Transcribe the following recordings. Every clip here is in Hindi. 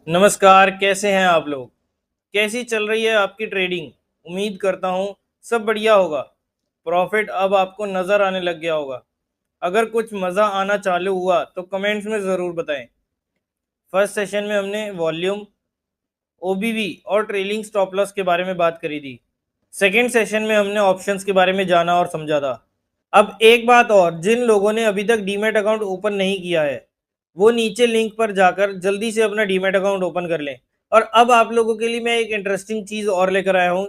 नमस्कार, कैसे हैं आप लोग? कैसी चल रही है आपकी ट्रेडिंग? उम्मीद करता हूँ सब बढ़िया होगा। प्रॉफ़िट अब आपको नज़र आने लग गया होगा। अगर कुछ मज़ा आना चालू हुआ तो कमेंट्स में ज़रूर बताएँ। फर्स्ट सेशन में हमने वॉल्यूम, ओबीवी और ट्रेलिंग स्टॉप लॉस के बारे में बात करी थी। सेकंड सेशन में हमने ऑप्शंस के बारे में जाना और समझा था। अब एक बात और, जिन लोगों ने अभी तक डीमैट अकाउंट ओपन नहीं किया है, वो नीचे लिंक पर जाकर जल्दी से अपना डीमैट अकाउंट ओपन कर लें। और अब आप लोगों के लिए मैं एक इंटरेस्टिंग चीज़ और लेकर आया हूँ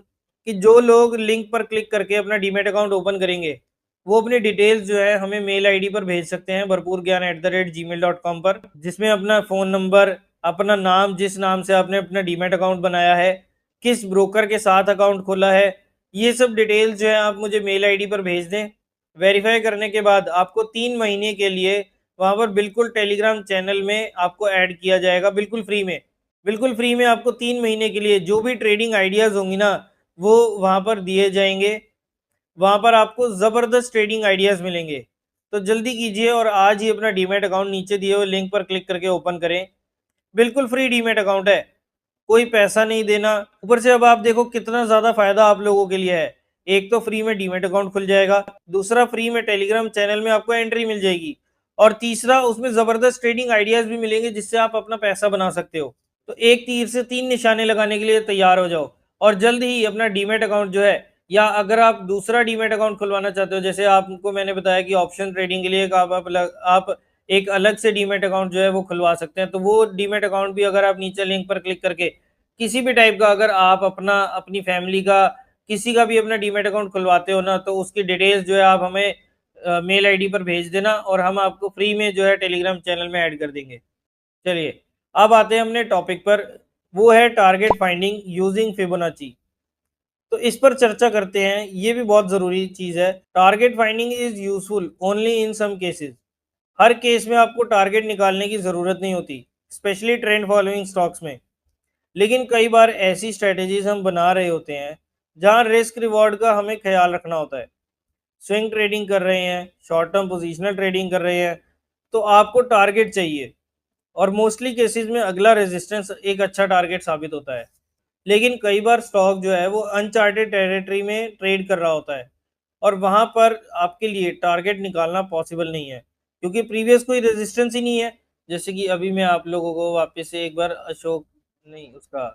कि जो लोग लिंक पर क्लिक करके अपना डीमैट अकाउंट ओपन करेंगे, वो अपनी डिटेल्स जो है हमें मेल आईडी पर भेज सकते हैं भरपूरज्ञान@gmail.com पर, जिसमें अपना फ़ोन नंबर, अपना नाम, जिस नाम से आपने अपना डीमैट अकाउंट बनाया है, किस ब्रोकर के साथ अकाउंट खोला है, ये सब डिटेल्स जो है आप मुझे मेल आईडी पर भेज दें। वेरीफाई करने के बाद आपको 3 महीने के लिए वहाँ पर बिल्कुल टेलीग्राम चैनल में आपको ऐड किया जाएगा, बिल्कुल फ्री में। बिल्कुल फ्री में आपको 3 महीने के लिए जो भी ट्रेडिंग आइडियाज़ होंगी ना, वो वहाँ पर दिए जाएँगे। वहाँ पर आपको ज़बरदस्त ट्रेडिंग आइडियाज़ मिलेंगे। तो जल्दी कीजिए और आज ही अपना डीमैट अकाउंट नीचे दिए हुए लिंक पर क्लिक करके ओपन करें। बिल्कुल फ्री डीमैट अकाउंट है, कोई पैसा नहीं देना। ऊपर से अब आप देखो कितना ज़्यादा फ़ायदा आप लोगों के लिए है। एक तो फ्री में डीमैट अकाउंट खुल जाएगा, दूसरा फ्री में टेलीग्राम चैनल में आपको एंट्री मिल जाएगी और तीसरा उसमें ज़बरदस्त ट्रेडिंग आइडियाज़ भी मिलेंगे जिससे आप अपना पैसा बना सकते हो। तो एक तीर से 3 निशाने लगाने के लिए तैयार हो जाओ और जल्द ही अपना डीमैट अकाउंट जो है, या अगर आप दूसरा डीमैट अकाउंट खुलवाना चाहते हो, जैसे आपको मैंने बताया कि ऑप्शन ट्रेडिंग के लिए एक आप एक अलग से डीमैट अकाउंट जो है वो खुलवा सकते हैं। तो वो डीमैट अकाउंट भी अगर आप नीचे लिंक पर क्लिक करके किसी भी टाइप का, अगर आप अपना, अपनी फैमिली का, किसी का भी अपना डीमैट अकाउंट खुलवाते हो ना, तो उसकी डिटेल्स जो है आप हमें मेल आईडी पर भेज देना और हम आपको फ्री में जो है टेलीग्राम चैनल में ऐड कर देंगे। चलिए, अब आते हैं अपने टॉपिक पर, वो है टारगेट फाइंडिंग यूजिंग फिबोनाची। तो इस पर चर्चा करते हैं, ये भी बहुत ज़रूरी चीज़ है। Target finding is useful only in some cases. हर केस में आपको टारगेट निकालने की ज़रूरत नहीं होती, स्पेशली ट्रेंड फॉलोइंग स्टॉक्स में। लेकिन कई बार ऐसी स्ट्रैटेजीज़ हम बना रहे होते हैं, जहाँ रिस्क रिवॉर्ड का हमें ख़्याल रखना होता है। स्विंग ट्रेडिंग कर रहे हैं, शॉर्ट टर्म पोजिशनल ट्रेडिंग कर रहे हैं, तो आपको टारगेट चाहिए और मोस्टली केसेस में अगला रेजिस्टेंस एक अच्छा टारगेट साबित होता है। लेकिन कई बार स्टॉक जो है वो अनचार्टेड टेरिटरी में ट्रेड कर रहा होता है और वहाँ पर आपके लिए टारगेट निकालना पॉसिबल नहीं है, क्योंकि प्रीवियस कोई रेजिस्टेंस ही नहीं है। जैसे कि अभी मैं आप लोगों को वापस से एक बार अशोक, नहीं, उसका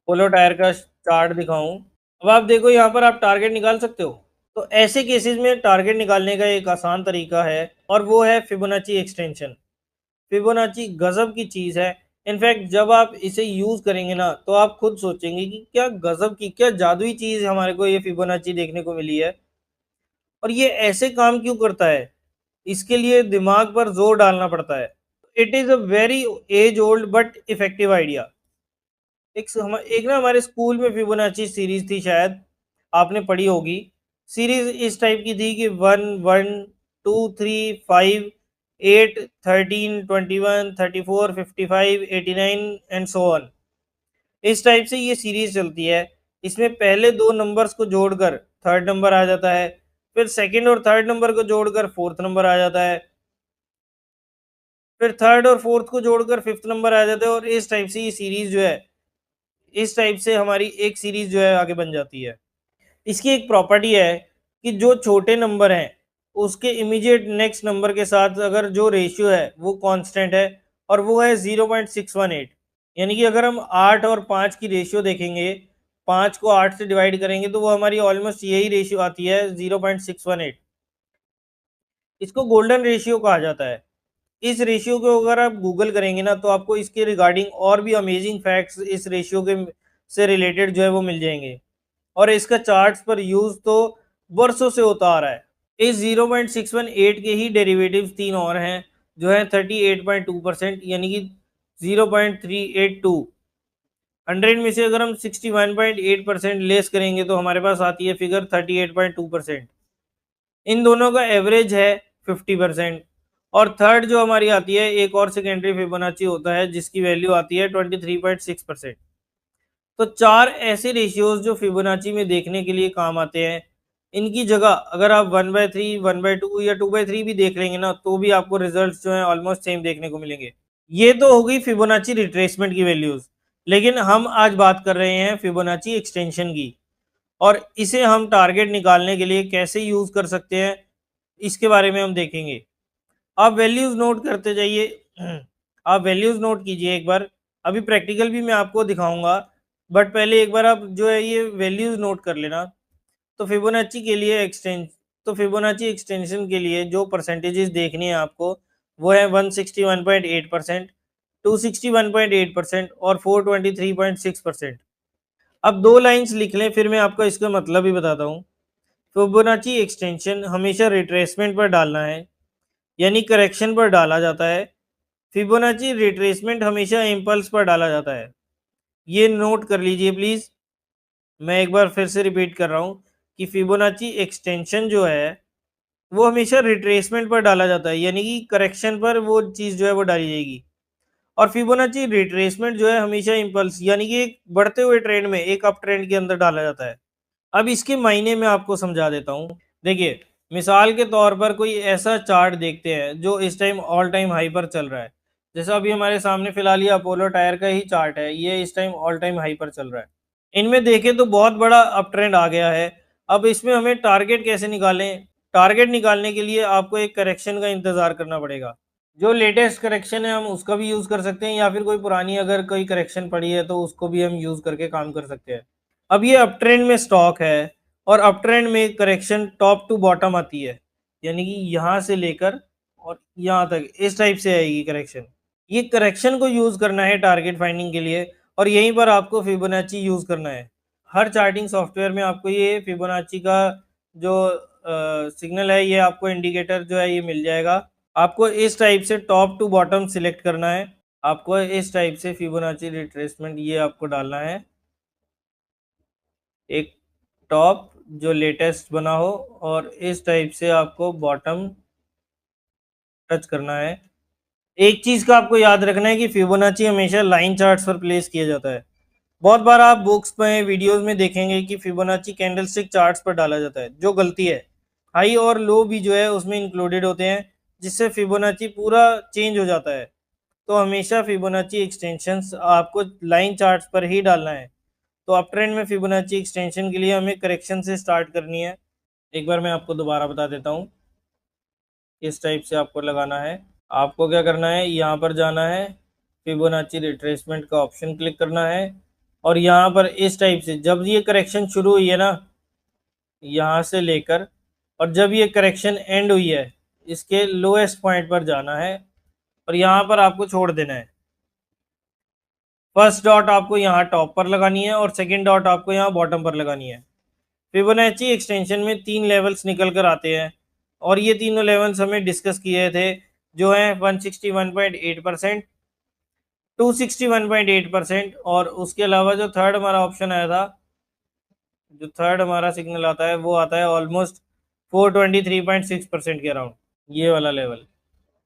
पोलो टायर का चार्ट दिखाऊं। अब आप देखो यहाँ पर आप टारगेट निकाल सकते हो। तो ऐसे केसेस में टारगेट निकालने का एक आसान तरीका है और वो है फिबोनाची एक्सटेंशन। फिबोनाची गजब की चीज़ है। इनफैक्ट जब आप इसे यूज़ करेंगे ना, तो आप खुद सोचेंगे कि क्या गजब की, क्या जादुई चीज़ हमारे को ये फिबोनाची देखने को मिली है और ये ऐसे काम क्यों करता है। इसके लिए दिमाग पर जोर डालना पड़ता है। It is a very age old but effective idea. एक ना हमारे स्कूल में फिबोनाची सीरीज थी, शायद आपने पढ़ी होगी। सीरीज इस टाइप की थी कि 1 1 2 3 5 8 13 21 34 55 89 एंड सो ऑन। इस टाइप से ये सीरीज चलती है। इसमें पहले दो नंबर्स को जोड़कर थर्ड नंबर आ जाता है, फिर सेकंड और थर्ड नंबर को जोड़कर फोर्थ नंबर आ जाता है, फिर थर्ड और फोर्थ को जोड़कर फिफ्थ नंबर आ जाता है और इस टाइप से ये सीरीज जो है, इस टाइप से हमारी एक सीरीज जो है आगे बन जाती है। इसकी एक प्रॉपर्टी है कि जो छोटे नंबर हैं, उसके इमीडिएट नेक्स्ट नंबर के साथ अगर जो रेशियो है वो कांस्टेंट है और वो है 0.618। यानी कि अगर हम 8 और 5 की रेशियो देखेंगे, 5 को 8 से डिवाइड करेंगे तो वो हमारी ऑलमोस्ट यही रेशियो आती है, 0.618। इसको गोल्डन रेशियो कहा जाता है। इस रेशियो को अगर आप गूगल करेंगे ना, तो आपको इसके रिगार्डिंग और भी अमेजिंग फैक्ट्स इस रेशियो के से रिलेटेड जो है वो मिल जाएंगे और इसका चार्ट्स पर यूज़ तो बरसों से होता आ रहा है। इस 0.618 के ही डेरिवेटिव्स 3 और हैं, जो है 38.2%, यानी कि 0.382। 100 में से अगर हम 61.8% लेस करेंगे तो हमारे पास आती है फिगर 38.2%। इन दोनों का एवरेज है 50%। और थर्ड जो हमारी आती है, एक और सेकेंडरी फिबोनाची होता है जिसकी वैल्यू आती है 23.6%। तो चार ऐसे रेशियोज जो फिबोनाची में देखने के लिए काम आते हैं। इनकी जगह अगर आप 1/3, 1/2 या 2/3 भी देख लेंगे ना, तो भी आपको रिजल्ट्स जो हैं ऑलमोस्ट सेम देखने को मिलेंगे। ये तो हो गई फिबोनाची रिट्रेसमेंट की वैल्यूज, लेकिन हम आज बात कर रहे हैं फिबोनाची एक्सटेंशन की, और इसे हम टारगेट निकालने के लिए कैसे यूज कर सकते हैं इसके बारे में हम देखेंगे। आप वैल्यूज नोट करते जाइए। आप वैल्यूज नोट कीजिए एक बार। अभी प्रैक्टिकल भी मैं आपको दिखाऊंगा, बट पहले एक बार आप जो है ये वैल्यूज नोट कर लेना। तो फिबोनाची के लिए तो फिबोनाची एक्सटेंशन के लिए जो परसेंटेजेस देखनी है आपको, वो है 161.8%, 261.8% और 423.6%। अब दो लाइंस लिख लें, फिर मैं आपको इसका मतलब भी बताता हूँ। फिबोनाची एक्सटेंशन हमेशा रिट्रेसमेंट पर डालना है, यानी करेक्शन पर डाला जाता है। फिबोनाची रिट्रेसमेंट हमेशा इम्पल्स पर डाला जाता है। ये नोट कर लीजिए प्लीज। मैं एक बार फिर से रिपीट कर रहा हूँ कि फिबोनाची एक्सटेंशन जो है वो हमेशा रिट्रेसमेंट पर डाला जाता है, यानी कि करेक्शन पर वो चीज़ जो है वो डाली जाएगी। और फिबोनाची रिट्रेसमेंट जो है हमेशा इम्पल्स, यानी कि एक बढ़ते हुए ट्रेंड में, एक अप ट्रेंड के अंदर डाला जाता है। अब इसके मायने में आपको समझा देता हूँ। देखिए, मिसाल के तौर पर कोई ऐसा चार्ट देखते हैं जो इस टाइम ऑल टाइम हाई पर चल रहा है। जैसा अभी हमारे सामने फिलहाल ये अपोलो टायर का ही चार्ट है, ये इस टाइम ऑल टाइम हाई पर चल रहा है। इनमें देखें तो बहुत बड़ा अप ट्रेंड आ गया है। अब इसमें हमें टारगेट कैसे निकालें? टारगेट निकालने के लिए आपको एक करेक्शन का इंतजार करना पड़ेगा। जो लेटेस्ट करेक्शन है हम उसका भी यूज कर सकते हैं, या फिर कोई पुरानी अगर कोई करेक्शन पड़ी है तो उसको भी हम यूज करके काम कर सकते हैं। अब ये अप ट्रेंड में स्टॉक है, और अप ट्रेंड में करेक्शन टॉप टू बॉटम आती है, यानी कि यहाँ से लेकर और यहाँ तक इस टाइप से आएगी करेक्शन। ये करेक्शन को यूज करना है टारगेट फाइंडिंग के लिए, और यहीं पर आपको फिबोनाची यूज करना है। हर चार्टिंग सॉफ्टवेयर में आपको ये फिबोनाची का जो सिग्नल है, ये आपको इंडिकेटर जो है ये मिल जाएगा। आपको इस टाइप से टॉप टू बॉटम सिलेक्ट करना है। आपको इस टाइप से फिबोनाची रिट्रेसमेंट ये आपको डालना है, एक टॉप जो लेटेस्ट बना हो, और इस टाइप से आपको बॉटम टच करना है। एक चीज का आपको याद रखना है कि फिबोनाची हमेशा लाइन चार्ट्स पर प्लेस किया जाता है। बहुत बार आप बुक्स में, वीडियोस में देखेंगे कि फिबोनाची कैंडलस्टिक चार्ट्स पर डाला जाता है, जो गलती है। हाई और लो भी जो है उसमें इंक्लूडेड होते हैं, जिससे फिबोनाची पूरा चेंज हो जाता है। तो हमेशा फिबोनाची एक्सटेंशंस आपको लाइन चार्ट्स पर ही डालना है। तो अप ट्रेंड में फिबोनाची एक्सटेंशन के लिए हमें करेक्शन से स्टार्ट करनी है। एक बार मैं आपको दोबारा बता देता हूँ। इस टाइप से आपको लगाना है। आपको क्या करना है, यहाँ पर जाना है, फिबोनाची रिट्रेसमेंट का ऑप्शन क्लिक करना है, और यहाँ पर इस टाइप से जब ये करेक्शन शुरू हुई है ना, यहाँ से लेकर, और जब ये करेक्शन एंड हुई है, इसके लोएस्ट पॉइंट पर जाना है, और यहाँ पर आपको छोड़ देना है। फर्स्ट डॉट आपको यहाँ टॉप पर लगानी है, और सेकंड डॉट आपको यहाँ बॉटम पर लगानी है। फिबोनाची एक्सटेंशन में 3 लेवल्स निकल कर आते हैं, और ये तीनों लेवल्स हमें डिस्कस किए थे, जो है 161.8%, 261.8%, और उसके अलावा जो थर्ड हमारा ऑप्शन आया था, जो थर्ड हमारा सिग्नल आता है वो आता है ऑलमोस्ट 423.6% के अराउंड, ये वाला लेवल।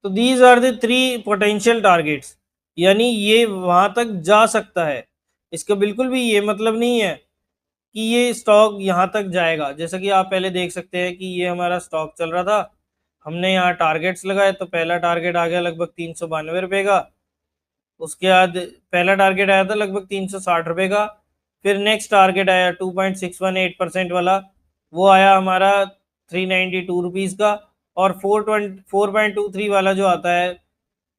तो these are the 3 potential targets, यानी ये वहां तक जा सकता है। इसका बिल्कुल भी ये मतलब नहीं है कि ये स्टॉक यहाँ तक जाएगा। जैसा कि आप पहले देख सकते हैं कि ये हमारा स्टॉक चल रहा था, हमने यहाँ टारगेट्स लगाए, तो पहला टारगेट आ गया लगभग 392 रुपये का। उसके बाद पहला टारगेट आया था लगभग 360 रुपये का। फिर नेक्स्ट टारगेट आया 2.618% वाला, वो आया हमारा 392 रुपीज़ का। और 4.23 वाला जो आता है,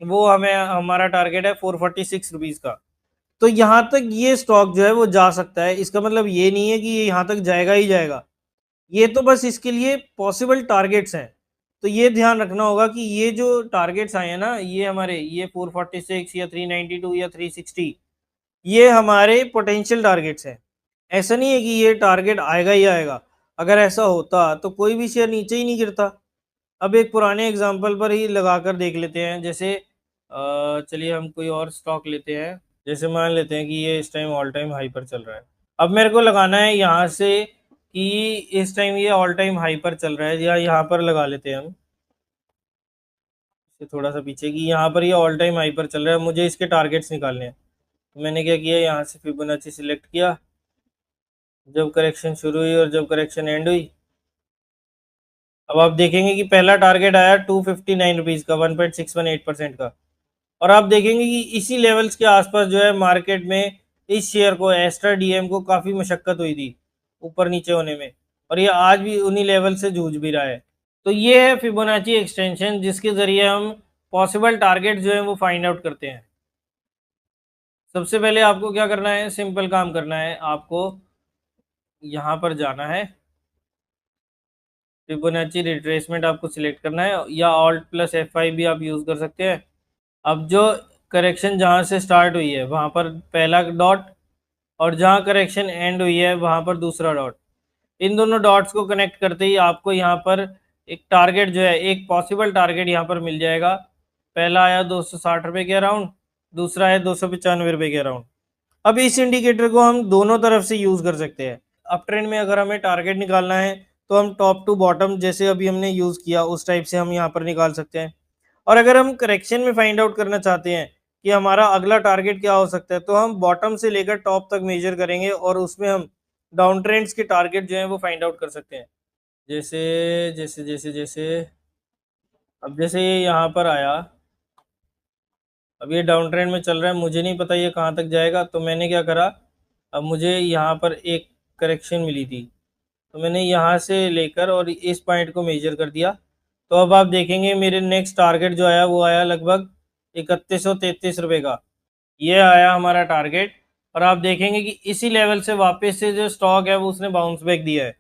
वो हमें हमारा टारगेट है 446 रुपीज़ का। तो यहाँ तक ये स्टॉक जो है वो जा सकता है। इसका मतलब ये नहीं है कि ये यहाँ तक जाएगा ही जाएगा। ये तो बस इसके लिए पॉसिबल टारगेट्स हैं। तो ये ध्यान रखना होगा कि ये जो टारगेट्स आए हैं ना, ये हमारे, ये 446 या 392 या 360, ये हमारे पोटेंशियल टारगेट्स हैं। ऐसा नहीं है कि ये टारगेट आएगा ही आएगा। अगर ऐसा होता तो कोई भी शेयर नीचे ही नहीं गिरता। अब एक पुराने एग्जाम्पल पर ही लगा कर देख लेते हैं। जैसे चलिए हम कोई और स्टॉक लेते हैं। जैसे मान लेते हैं कि ये इस टाइम ऑल टाइम हाई पर चल रहा है। अब मेरे को लगाना है यहाँ से कि इस टाइम ये ऑल टाइम हाई पर चल रहा है, या यहाँ पर लगा लेते हैं हम थोड़ा सा पीछे, कि यहाँ पर ये ऑल टाइम हाई पर चल रहा है, मुझे इसके टारगेट्स निकालने हैं। तो मैंने क्या किया, यहाँ से फिबोनाची सिलेक्ट किया, जब करेक्शन शुरू हुई और जब करेक्शन एंड हुई। अब आप देखेंगे कि पहला टारगेट आया 259 रुपीज़ का, 1.618% का। और आप देखेंगे कि इसी लेवल्स के आसपास जो है मार्केट में इस शेयर को, एस्ट्रा डीएम को, काफ़ी मशक्कत हुई थी ऊपर नीचे होने में, और ये आज भी उन्हीं लेवल से जूझ भी रहा है। तो ये है फिबोनाची एक्सटेंशन, जिसके ज़रिए हम पॉसिबल टारगेट जो है वो फाइंड आउट करते हैं। सबसे पहले आपको क्या करना है, सिंपल काम करना है, आपको यहाँ पर जाना है, फिबोनाची रिट्रेसमेंट आपको सिलेक्ट करना है, या ऑल्ट प्लस F5 भी आप यूज़ कर सकते हैं। अब जो करेक्शन जहाँ से स्टार्ट हुई है वहाँ पर पहला डॉट, और जहाँ करेक्शन एंड हुई है वहाँ पर दूसरा डॉट, इन दोनों डॉट्स को कनेक्ट करते ही आपको यहाँ पर एक टारगेट जो है, एक पॉसिबल टारगेट यहाँ पर मिल जाएगा। पहला आया 260 रुपये के अराउंड, दूसरा है 295 रुपये के अराउंड। अब इस इंडिकेटर को हम दोनों तरफ से यूज़ कर सकते हैं। अप ट्रेंड में अगर हमें टारगेट निकालना है तो हम टॉप टू बॉटम, जैसे अभी हमने यूज़ किया उस टाइप से हम यहाँ पर निकाल सकते हैं। और अगर हम करेक्शन में फाइंड आउट करना चाहते हैं कि हमारा अगला टारगेट क्या हो सकता है, तो हम बॉटम से लेकर टॉप तक मेजर करेंगे और उसमें हम डाउन ट्रेंड्स के टारगेट जो है वो फाइंड आउट कर सकते हैं। जैसे जैसे जैसे जैसे अब जैसे ये यहाँ पर आया, अब ये डाउन ट्रेंड में चल रहा है, मुझे नहीं पता ये कहाँ तक जाएगा, तो मैंने क्या करा, अब मुझे यहाँ पर एक करेक्शन मिली थी, तो मैंने यहाँ से लेकर और इस पॉइंट को मेजर कर दिया। तो अब आप देखेंगे मेरे नेक्स्ट टारगेट जो आया वो आया लगभग 3133 रुपये का, ये आया हमारा टारगेट। और आप देखेंगे कि इसी लेवल से वापस से जो स्टॉक है वो उसने बाउंस बैक दिया है।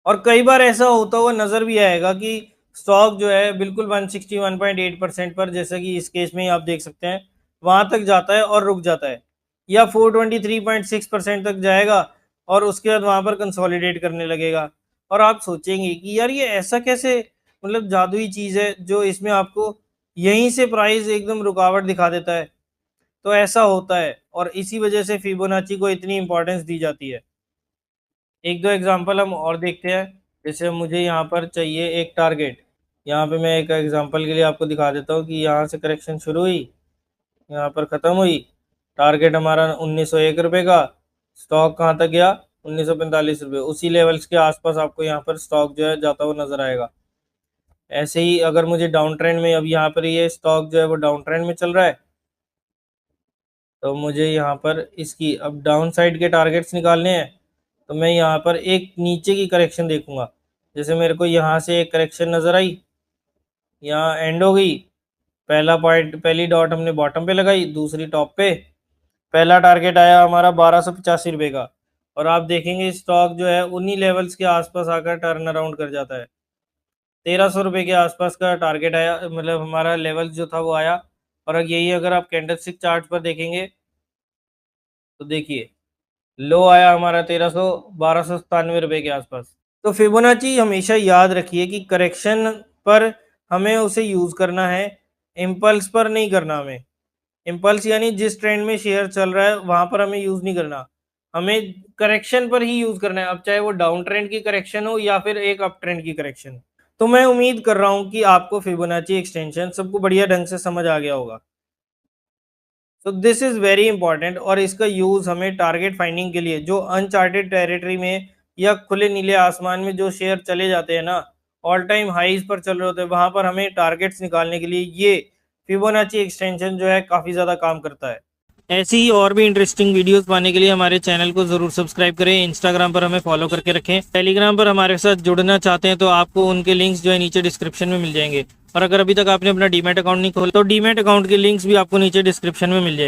और कई बार ऐसा होता हुआ नज़र भी आएगा कि स्टॉक जो है बिल्कुल 161.8% पर, जैसा कि इस केस में आप देख सकते हैं, वहाँ तक जाता है और रुक जाता है, या 423.6% तक जाएगा और उसके बाद वहाँ पर कंसोलिडेट करने लगेगा। और आप सोचेंगे कि यार ये ऐसा कैसे, मतलब जादुई चीज़ है जो इसमें आपको यहीं से प्राइस एकदम रुकावट दिखा देता है। तो ऐसा होता है और इसी वजह से फिबोनाची को इतनी इंपॉर्टेंस दी जाती है। एक दो एग्जांपल हम और देखते हैं। जैसे मुझे यहाँ पर चाहिए एक टारगेट, यहाँ पे मैं एक एग्जांपल के लिए आपको दिखा देता हूँ कि यहाँ से करेक्शन शुरू हुई, यहाँ पर ख़त्म हुई, टारगेट हमारा 1901 रुपये का, स्टॉक कहाँ तक गया, 1945 रुपये। उसी लेवल्स के आसपास आपको यहाँ पर स्टॉक जो है जाता हुआ नज़र आएगा। ऐसे ही अगर मुझे डाउन ट्रेंड में, अब यहाँ पर ये स्टॉक जो है वो डाउन ट्रेंड में चल रहा है, तो मुझे यहाँ पर इसकी अब डाउन साइड के टारगेट्स निकालने हैं, तो मैं यहाँ पर एक नीचे की करेक्शन देखूंगा। जैसे मेरे को यहाँ से एक करेक्शन नज़र आई, यहाँ एंड हो गई, पहला पॉइंट, पहली डॉट हमने बॉटम पे लगाई, दूसरी टॉप पे, पहला टारगेट आया हमारा 1285 रुपये का। और आप देखेंगे स्टॉक जो है उन्हीं लेवल्स के आसपास आकर टर्न अराउंड कर जाता है। 1300 रुपये के आसपास का टारगेट आया, मतलब हमारा लेवल जो था वो आया। और यही अगर आप कैंडलस्टिक चार्ट पर देखेंगे तो देखिए लो आया हमारा 1297 रुपये के आसपास। तो फिबोनाची हमेशा याद रखिए कि करेक्शन पर हमें उसे यूज़ करना है, इम्पल्स पर नहीं करना। हमें इम्पल्स यानी जिस ट्रेंड में शेयर चल रहा है वहाँ पर हमें यूज़ नहीं करना, हमें करेक्शन पर ही यूज़ करना है। अब चाहे वो डाउन ट्रेंड की करेक्शन हो या फिर एक अप ट्रेंड की करेक्शन। तो मैं उम्मीद कर रहा हूँ कि आपको फिबोनाची एक्सटेंशन सबको बढ़िया ढंग से समझ आ गया होगा। तो दिस इज़ वेरी इंपॉर्टेंट, और इसका यूज़ हमें टारगेट फाइंडिंग के लिए, जो अनचार्टेड टेरिटरी में या खुले नीले आसमान में जो शेयर चले जाते हैं ना, ऑल टाइम हाईज पर चल रहे होते हैं, वहाँ पर हमें टारगेट्स निकालने के लिए ये फिबोनाची एक्सटेंशन जो है काफ़ी ज़्यादा काम करता है। ऐसी ही और भी इंटरेस्टिंग वीडियोस पाने के लिए हमारे चैनल को ज़रूर सब्सक्राइब करें। इंस्टाग्राम पर हमें फॉलो करके रखें। टेलीग्राम पर हमारे साथ जुड़ना चाहते हैं तो आपको उनके लिंक्स जो है नीचे डिस्क्रिप्शन में मिल जाएंगे। और अगर अभी तक आपने अपना डीमैट अकाउंट नहीं खोला तो डीमैट अकाउंट के लिंक्स भी आपको नीचे डिस्क्रिप्शन में मिल जाएंगे।